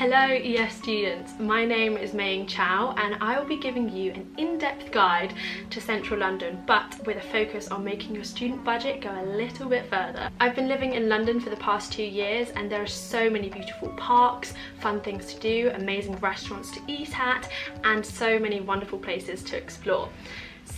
Hello ES students, my name is Mei-Ying Chow and I will be giving you an in-depth guide to central London, but with a focus on making your student budget go a little bit further. I've been living in London for the past 2 years and there are so many beautiful parks, fun things to do, amazing restaurants to eat at, and so many wonderful places to explore.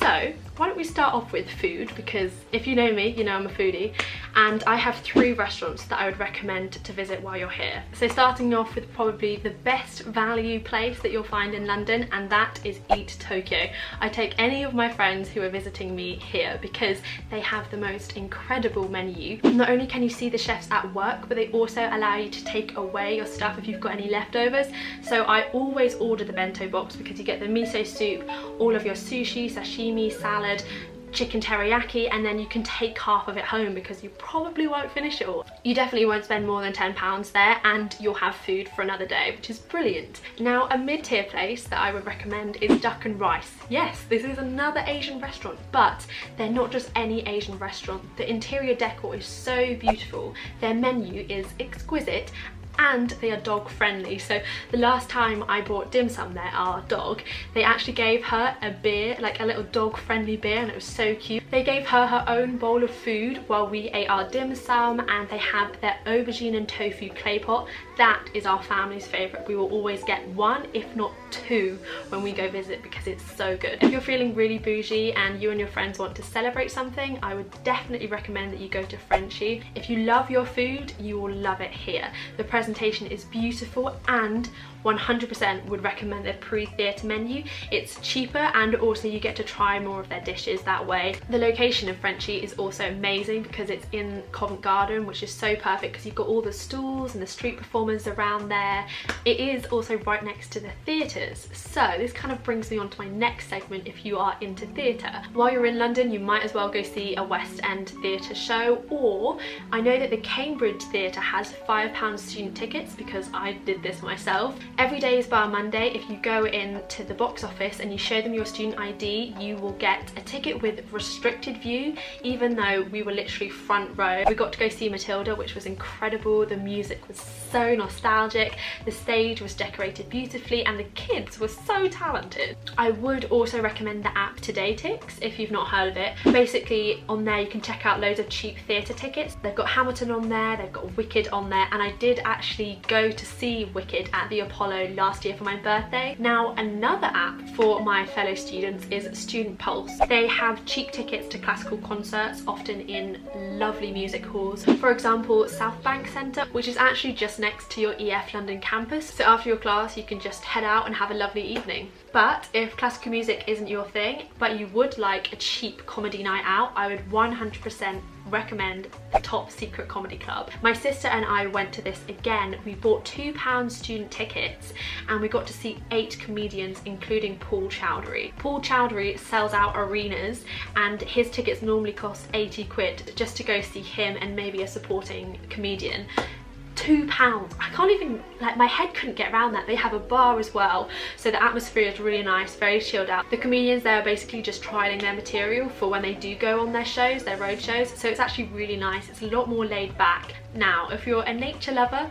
So why don't we start off with food, because if you know me, you know I'm a foodie, and I have 3 restaurants that I would recommend to visit while you're here. So starting off with probably the best value place that you'll find in London, and that is Eat Tokyo. I take any of my friends who are visiting me here because they have the most incredible menu. Not only can you see the chefs at work, but they also allow you to take away your stuff if you've got any leftovers. So I always order the bento box because you get the miso soup, all of your sushi, sashimi, salad, chicken teriyaki, and then you can take half of it home because you probably won't finish it all. You definitely won't spend more than £10 there and you'll have food for another day, which is brilliant. Now, a mid-tier place that I would recommend is Duck and Rice. Yes, this is another Asian restaurant, but they're not just any Asian restaurant. The interior decor is so beautiful, their menu is exquisite, and they are dog friendly. So the last time I bought dim sum there, our dog, they actually gave her a beer, like a little dog friendly beer, and it was so cute. They gave her her own bowl of food while we ate our dim sum, and they have their aubergine and tofu clay pot. That is our family's favourite. We will always get 1 if not 2 when we go visit because it's so good. If you're feeling really bougie and you and your friends want to celebrate something, I would definitely recommend that you go to Frenchie. If you love your food, you will love it here. The presentation is beautiful, and 100% would recommend their pre-theatre menu. It's cheaper and also you get to try more of their dishes that way. The location of Frenchie is also amazing because it's in Covent Garden, which is so perfect because you've got all the stalls and the street performers around there. It is also right next to the theatres. So this kind of brings me on to my next segment if you are into theatre. While you're in London, you might as well go see a West End theatre show, or I know that the Cambridge Theatre has £5 student tickets because I did this myself. Every day is bar Monday. If you go into the box office and you show them your student ID, you will get a ticket with restricted view, even though we were literally front row. We got to go see Matilda, which was incredible. The music was so nostalgic, the stage was decorated beautifully, and the kids were so talented. I would also recommend the app TodayTix if you've not heard of it. Basically on there you can check out loads of cheap theatre tickets. They've got Hamilton on there, they've got Wicked on there, and I did actually go to see Wicked at the Apollo last year for my birthday. Now, another app for my fellow students is Student Pulse. They have cheap tickets to classical concerts, often in lovely music halls. For example, Southbank Centre, which is actually just next to your EF London campus. So after your class, you can just head out and have a lovely evening. But if classical music isn't your thing, but you would like a cheap comedy night out, I would 100% recommend the Top Secret Comedy Club. My sister and I went to this again. We bought £2 student tickets and we got to see 8 comedians, including Paul Chowdhury. Paul Chowdhury sells out arenas and his tickets normally cost 80 quid just to go see him and maybe a supporting comedian. £2. I can't even, like, my head couldn't get around that. They have a bar as well, so the atmosphere is really nice, very chilled out. The comedians there are basically just trialing their material for when they do go on their shows, their road shows, so it's actually really nice. It's a lot more laid back. Now, if you're a nature lover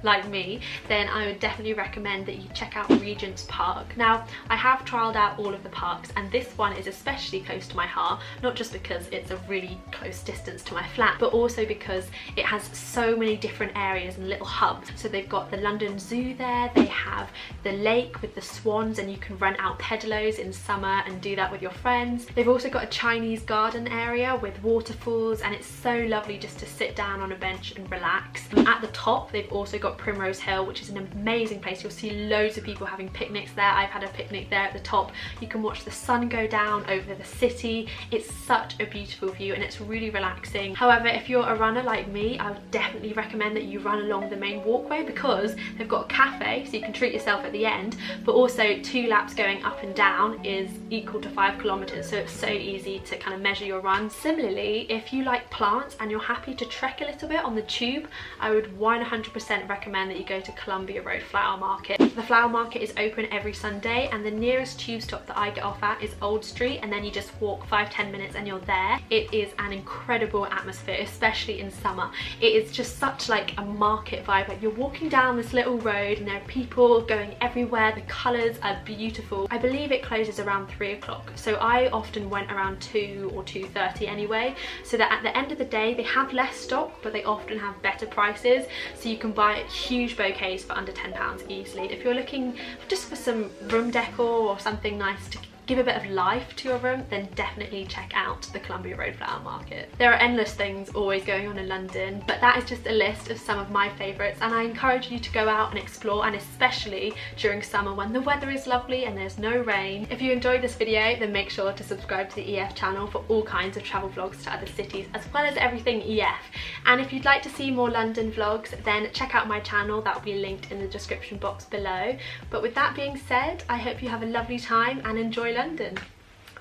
like me, then I would definitely recommend that you check out Regents Park. Now, I have trialled out all of the parks and this one is especially close to my heart, not just because it's a really close distance to my flat, but also because it has so many different areas and little hubs. So they've got the London Zoo there, they have the lake with the swans and you can rent out pedalos in summer and do that with your friends. They've also got a Chinese garden area with waterfalls and it's so lovely just to sit down on a bench and relax. At the top they've also got Primrose Hill, which is an amazing place. You'll see loads of people having picnics there. I've had a picnic there at the top. You can watch the sun go down over the city. It's such a beautiful view and it's really relaxing. However, if you're a runner like me, I would definitely recommend that you run along the main walkway because they've got a cafe so you can treat yourself at the end, but also 2 laps going up and down is equal to 5 kilometers, so it's so easy to kind of measure your run. Similarly, if you like plants and you're happy to trek a little bit on the tube, I would 100% recommend that you go to Columbia Road Flower Market. The flower market is open every Sunday, and the nearest tube stop that I get off at is Old Street, and then you just walk 5-10 minutes and you're there. It is an incredible atmosphere, especially in summer. It is just such like a market vibe. Like, you're walking down this little road and there are people going everywhere. The colours are beautiful. I believe it closes around 3 o'clock, so I often went around 2 or 2:30 anyway, so that at the end of the day they have less stock, but they often have better prices, so you can buy huge bouquets for under £10 easily. If you're looking just for some room decor or something nice to give a bit of life to your room, then definitely check out the Columbia Road Flower Market. There are endless things always going on in London, but that is just a list of some of my favourites, and I encourage you to go out and explore, and especially during summer when the weather is lovely and there's no rain. If you enjoyed this video, then make sure to subscribe to the EF channel for all kinds of travel vlogs to other cities, as well as everything EF. And if you'd like to see more London vlogs, then check out my channel. That will be linked in the description box below. But with that being said, I hope you have a lovely time and enjoy London.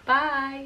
Bye!